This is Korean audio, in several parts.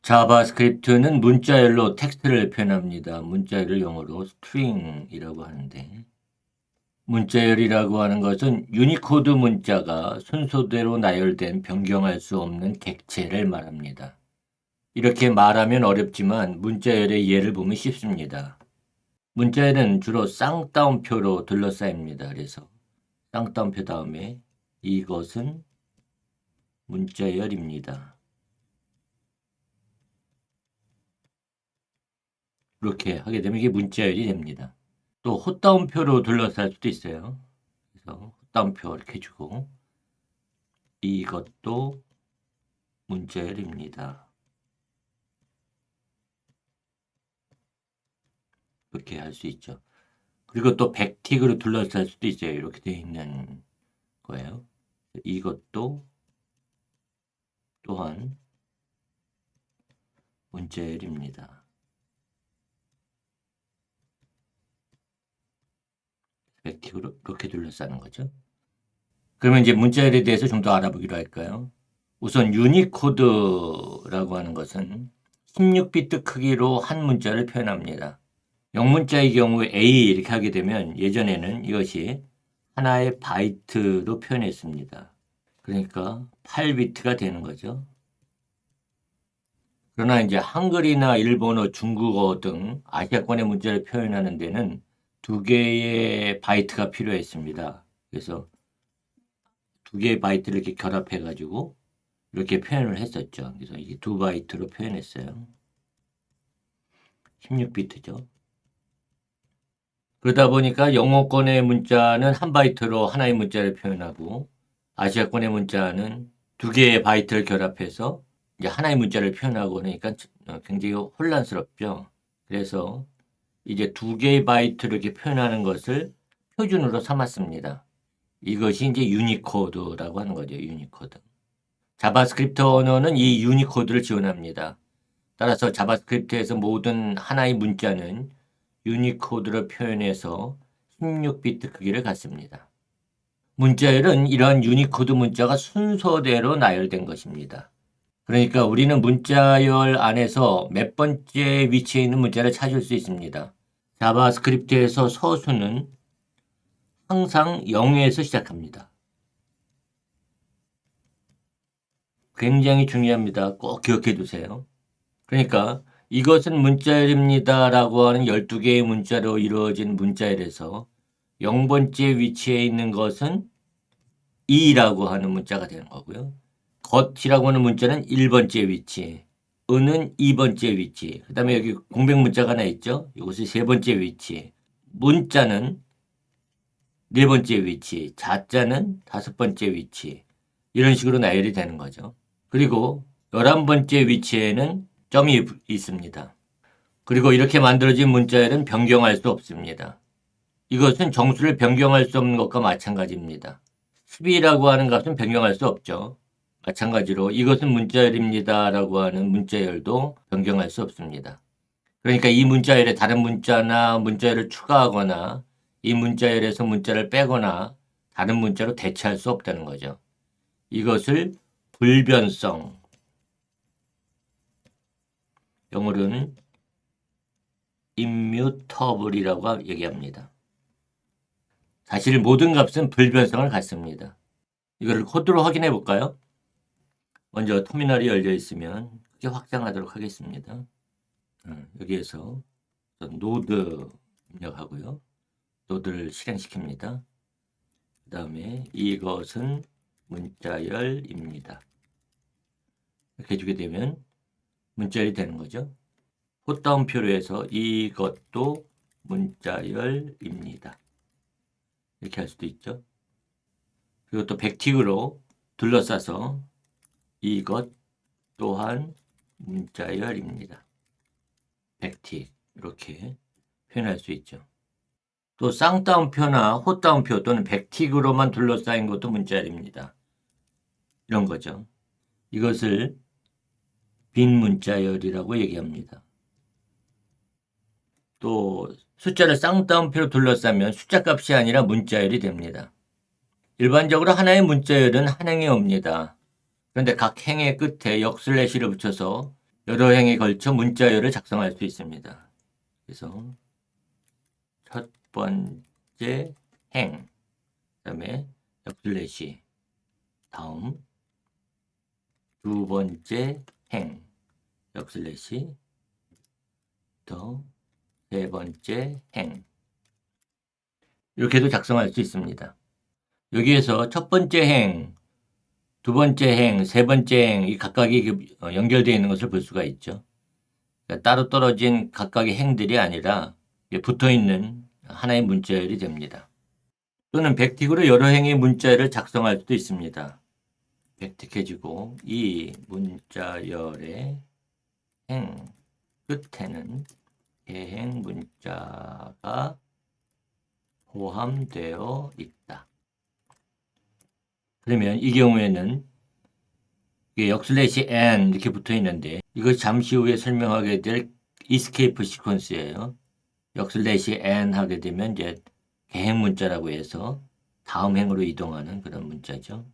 자바스크립트는 문자열로 텍스트를 표현합니다. 문자열을 영어로 string이라고 하는데, 문자열이라고 하는 것은 유니코드 문자가 순서대로 나열된 변경할 수 없는 객체를 말합니다. 이렇게 말하면 어렵지만 문자열의 예를 보면 쉽습니다. 문자열은 주로 쌍따옴표로 둘러싸입니다. 그래서 쌍따옴표 다음에 이것은 문자열입니다. 이렇게 하게 되면 이게 문자열이 됩니다. 또 헛다운표로 둘러쌀 수도 있어요. 그래서 헛다운표 이렇게 주고 이것도 문자열입니다. 이렇게 할 수 있죠. 그리고 또 백틱으로 둘러쌀 수도 있어요. 이렇게 되어 있는 거예요. 이것도 또한 문자열입니다. 백틱으로 이렇게 둘러싸는 거죠. 그러면 이제 문자열에 대해서 좀 더 알아보기로 할까요? 우선 유니코드라고 하는 것은 16비트 크기로 한 문자를 표현합니다. 영문자의 경우에 A 이렇게 하게 되면 예전에는 이것이 하나의 바이트로 표현했습니다. 그러니까 8비트가 되는 거죠. 그러나 이제 한글이나 일본어, 중국어 등 아시아권의 문자를 표현하는 데는 두 개의 바이트가 필요했습니다. 그래서 두 개의 바이트를 이렇게 결합해 가지고 이렇게 표현을 했었죠. 그래서 이게 2바이트로 표현했어요. 16비트죠. 그러다 보니까 영어권의 문자는 한 바이트로 하나의 문자를 표현하고 아시아권의 문자는 두 개의 바이트를 결합해서 이제 하나의 문자를 표현하고 그러니까 굉장히 혼란스럽죠. 그래서 이제 두 개의 바이트를 이렇게 표현하는 것을 표준으로 삼았습니다. 이것이 이제 유니코드라고 하는 거죠. 유니코드. 자바스크립트 언어는 이 유니코드를 지원합니다. 따라서 자바스크립트에서 모든 하나의 문자는 유니코드로 표현해서 16비트 크기를 갖습니다. 문자열은 이러한 유니코드 문자가 순서대로 나열된 것입니다. 그러니까 우리는 문자열 안에서 몇 번째 위치에 있는 문자를 찾을 수 있습니다. 자바스크립트에서 서수는 항상 0에서 시작합니다. 굉장히 중요합니다. 꼭 기억해 두세요. 그러니까 이것은 문자열입니다 라고 하는 12개의 문자로 이루어진 문자열에서 0번째 위치에 있는 것은 2라고 하는 문자가 되는 거고요. 겉이라고 하는 문자는 1번째 위치, 은은 2번째 위치, 그 다음에 여기 공백 문자가 하나 있죠. 이것이 3번째 위치, 문자는 4번째 위치, 자자는 5번째 위치, 이런 식으로 나열이 되는 거죠. 그리고 11번째 위치에는 점이 있습니다. 그리고 이렇게 만들어진 문자열은 변경할 수 없습니다. 이것은 정수를 변경할 수 없는 것과 마찬가지입니다. 10이라고 하는 값은 변경할 수 없죠. 마찬가지로 이것은 문자열입니다 라고 하는 문자열도 변경할 수 없습니다. 그러니까 이 문자열에 다른 문자나 문자열을 추가하거나 이 문자열에서 문자를 빼거나 다른 문자로 대체할 수 없다는 거죠. 이것을 불변성, 영어로는 immutable이라고 얘기합니다. 사실 모든 값은 불변성을 갖습니다. 이거를 코드로 확인해 볼까요? 먼저 터미널이 열려 있으면 크게 확장하도록 하겠습니다. 여기에서 노드 입력하고요. 노드를 실행시킵니다. 그 다음에 이것은 문자열입니다. 이렇게 해주게 되면 문자열이 되는 거죠. 콧다운표로 해서 이것도 문자열입니다. 이렇게 할 수도 있죠. 그리고 또 백틱으로 둘러싸서 이것 또한 문자열입니다. 백틱 이렇게 표현할 수 있죠. 또 쌍따옴표나 헛따옴표 또는 백틱으로만 둘러싸인 것도 문자열입니다. 이런 거죠. 이것을 빈 문자열이라고 얘기합니다. 또 숫자를 쌍따옴표로 둘러싸면 숫자 값이 아니라 문자열이 됩니다. 일반적으로 하나의 문자열은 한 행에 옵니다. 그런데 각 행의 끝에 역슬래시를 붙여서 여러 행에 걸쳐 문자열을 작성할 수 있습니다. 그래서 첫 번째 행, 그다음에 역슬래시, 다음 두 번째 행, 역슬래시, 더 세 번째 행. 이렇게도 작성할 수 있습니다. 여기에서 첫 번째 행, 두 번째 행, 세 번째 행, 이 각각이 연결되어 있는 것을 볼 수가 있죠. 그러니까 따로 떨어진 각각의 행들이 아니라 붙어 있는 하나의 문자열이 됩니다. 또는 백틱으로 여러 행의 문자열을 작성할 수도 있습니다. 백틱해지고 이 문자열의 행 끝에는 개행 문자가 포함되어 있다. 그러면 이 경우에는 역슬래시 n 이렇게 붙어 있는데 이것이 잠시 후에 설명하게 될 escape 시퀀스예요. 역슬래시 n 하게 되면 이제 개행 문자라고 해서 다음 행으로 이동하는 그런 문자죠.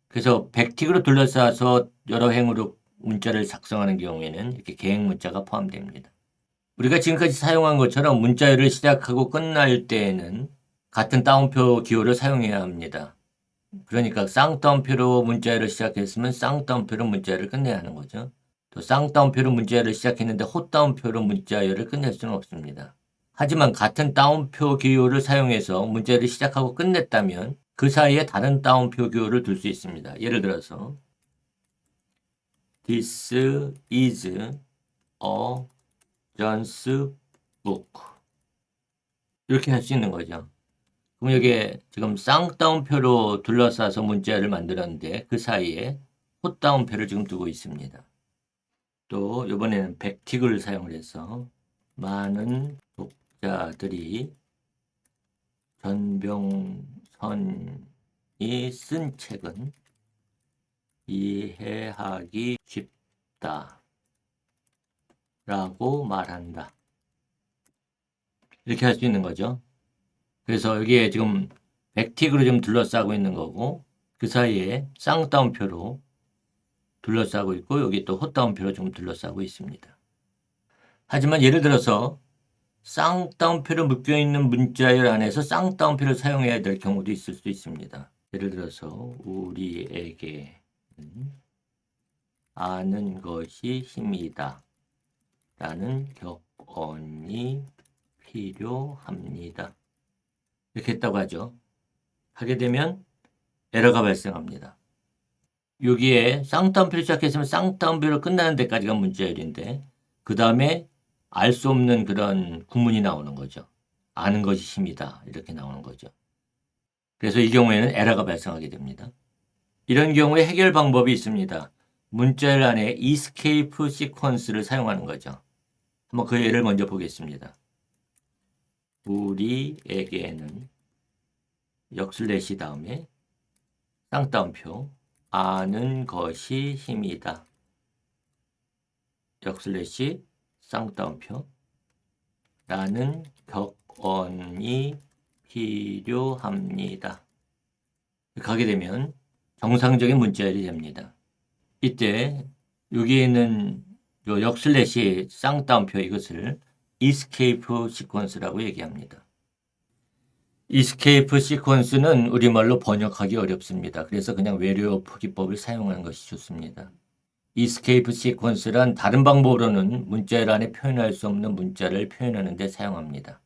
그래서 백틱으로 둘러싸서 여러 행으로 문자를 작성하는 경우에는 이렇게 개행 문자가 포함됩니다. 우리가 지금까지 사용한 것처럼 문자열을 시작하고 끝날 때에는 같은 따옴표 기호를 사용해야 합니다. 그러니까 쌍따옴표로 문자열을 시작했으면 쌍따옴표로 문자열을 끝내야 하는 거죠. 또 쌍따옴표로 문자열을 시작했는데 호따옴표로 문자열을 끝낼 수는 없습니다. 하지만 같은 따옴표 기호를 사용해서 문자열을 시작하고 끝냈다면 그 사이에 다른 따옴표 기호를 둘 수 있습니다. 예를 들어서 This is a John's book 이렇게 할 수 있는 거죠. 그럼 여기에 지금 쌍따옴표로 둘러싸서 문자열을 만들었는데 그 사이에 호따옴표를 지금 두고 있습니다. 또 이번에는 백틱을 사용을 해서 많은 독자들이 전병선이 쓴 책은 이해하기 쉽다 라고 말한다. 이렇게 할 수 있는 거죠. 그래서 여기에 지금 백틱으로 좀 둘러싸고 있는 거고 그 사이에 쌍따옴표로 둘러싸고 있고 여기 또 호따옴표로 좀 둘러싸고 있습니다. 하지만 예를 들어서 쌍따옴표로 묶여있는 문자열 안에서 쌍따옴표를 사용해야 될 경우도 있을 수 있습니다. 예를 들어서 우리에게 아는 것이 힘이다 라는 격언이 필요합니다. 이렇게 했다고 하죠. 하게 되면 에러가 발생합니다. 여기에 쌍따옴표를 시작했으면 쌍따옴표로 끝나는 데까지가 문자열인데 그 다음에 알 수 없는 그런 구문이 나오는 거죠. 아는 것이 힘이다 이렇게 나오는 거죠. 그래서 이 경우에는 에러가 발생하게 됩니다. 이런 경우에 해결 방법이 있습니다. 문자열 안에 escape sequence를 사용하는 거죠. 한번 그 예를 먼저 보겠습니다. 우리에게는 역슬래시 다음에 쌍따옴표 아는 것이 힘이다. 역슬래시 쌍따옴표 라는 격언이 필요합니다. 가게 되면 정상적인 문자열이 됩니다. 이때 여기에 있는 요 역슬래시 쌍따옴표 이것을 escape sequence라고 얘기합니다. escape sequence는 우리말로 번역하기 어렵습니다. 그래서 그냥 외래어 표기법을 사용하는 것이 좋습니다. escape sequence란 다른 방법으로는 문자열 안에 표현할 수 없는 문자를 표현하는 데 사용합니다.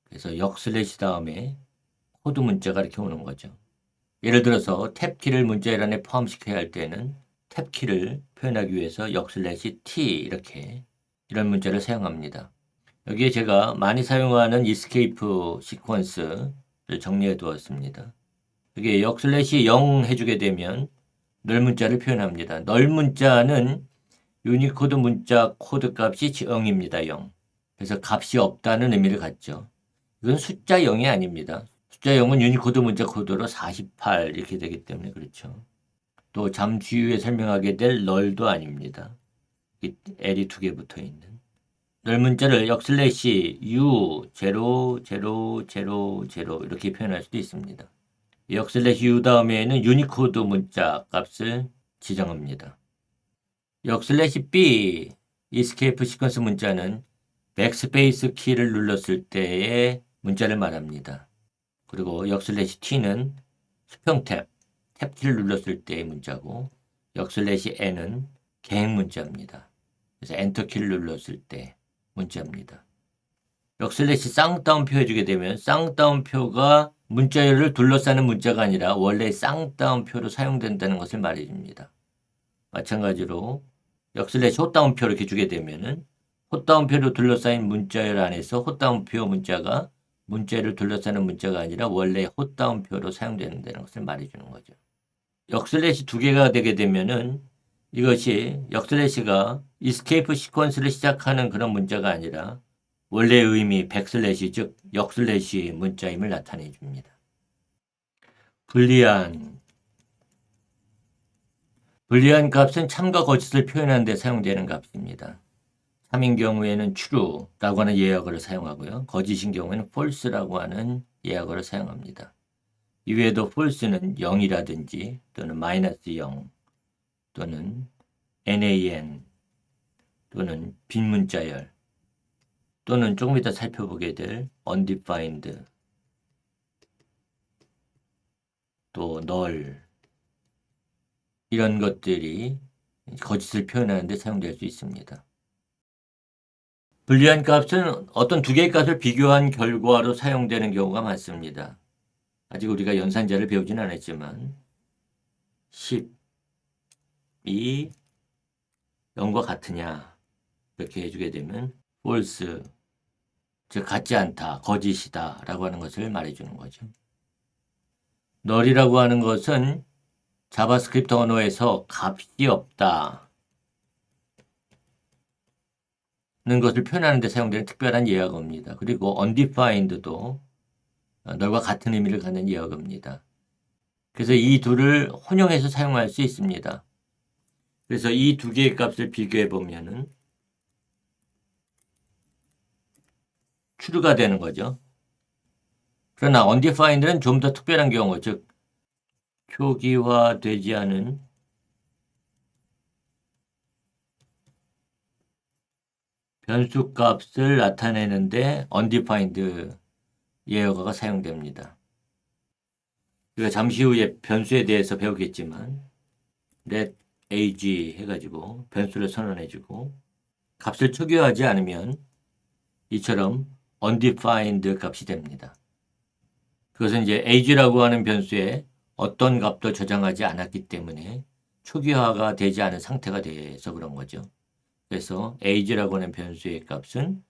그래서 역슬래시 다음에 코드 문자가 이렇게 오는 거죠. 예를 들어서 탭키를 문자열 안에 포함시켜야 할 때는 탭키를 표현하기 위해서 역슬래시 t 이렇게 이런 문자를 사용합니다. 여기에 제가 많이 사용하는 escape sequence를 정리해 두었습니다. 여기에 역슬래시 0 해주게 되면 널 문자를 표현합니다. 널 문자는 유니코드 문자 코드 값이 0입니다. 0. 그래서 값이 없다는 의미를 갖죠. 이건 숫자 0이 아닙니다. 숫자 0은 유니코드 문자 코드로 48 이렇게 되기 때문에 그렇죠. 또 잠시 후에 설명하게 될 널도 아닙니다. L이 두 개 붙어 있는. 널 문자를 역슬래시 U 0, 0, 0, 0 이렇게 표현할 수도 있습니다. 역슬래시 U 다음에는 유니코드 문자 값을 지정합니다. 역/B escape 시퀀스 문자는 백스페이스 키를 눌렀을 때의 문자를 말합니다. 그리고 역/T는 수평 탭 키를 눌렀을 때의 문자고 역/N은 개행 문자입니다. 그래서 엔터 키를 눌렀을 때 문자입니다. 역/쌍따옴표 해주게 되면 쌍따옴표가 문자열을 둘러싸는 문자가 아니라 원래 쌍따옴표로 사용된다는 것을 말해줍니다. 마찬가지로 역/헛따옴표 이렇게 주게 되면은 헛따옴표로 둘러싸인 문자열 안에서 헛따옴표 문자가 문자열을 둘러싸는 문자가 아니라 원래 헛따옴표로 사용된다는 것을 말해주는 거죠. 역/두 개가 되게 되면은 이것이 역/가 escape 시퀀스를 시작하는 그런 문자가 아니라 원래 의미 백슬래시 즉 역/ 문자임을 나타내 줍니다. 불리한 값은 참과 거짓을 표현하는 데 사용되는 값입니다. 참인 경우에는 true라고 하는 예약어를 사용하고요. 거짓인 경우에는 false라고 하는 예약어를 사용합니다. 이외에도 false는 0이라든지 또는 -0 또는 NaN 또는 빈문자열 또는 조금 이따 살펴보게 될 undefined 또 null 이런 것들이 거짓을 표현하는 데 사용될 수 있습니다. 불리한 값은 어떤 두 개의 값을 비교한 결과로 사용되는 경우가 많습니다. 아직 우리가 연산자를 배우진 않았지만 10이 0과 같으냐 이렇게 해주게 되면 false 즉 같지 않다, 거짓이다 라고 하는 것을 말해주는 거죠. null이라고 하는 것은 자바스크립트 언어에서 값이 없다 는 것을 표현하는 데 사용되는 특별한 예약어입니다. 그리고 undefined도 null과 같은 의미를 갖는 예약어입니다. 그래서 이 둘을 혼용해서 사용할 수 있습니다. 그래서 이 두 개의 값을 비교해 보면은 true가 되는 거죠. 그러나 undefined는 좀 더 특별한 경우, 즉 표기화되지 않은 변수 값을 나타내는데 undefined 예약어가 사용됩니다. 우리가 잠시 후에 변수에 대해서 배우겠지만 let ag 해가지고 변수를 선언해주고 값을 초기화하지 않으면 이처럼 undefined 값이 됩니다. 그것은 이제 age라고 하는 변수에 어떤 값도 저장하지 않았기 때문에 초기화가 되지 않은 상태가 돼서 그런 거죠. 그래서 age라고 하는 변수의 값은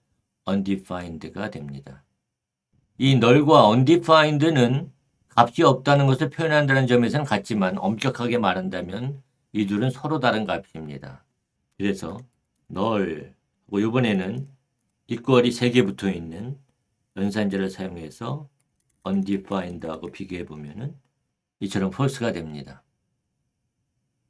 undefined가 됩니다. 이 null과 undefined는 값이 없다는 것을 표현한다는 점에서는 같지만 엄격하게 말한다면 이 둘은 서로 다른 값입니다. 그래서 null, 이번에는 equal이 3개 붙어 있는 연산자를 사용해서 undefined하고 비교해 보면은 이처럼 false가 됩니다.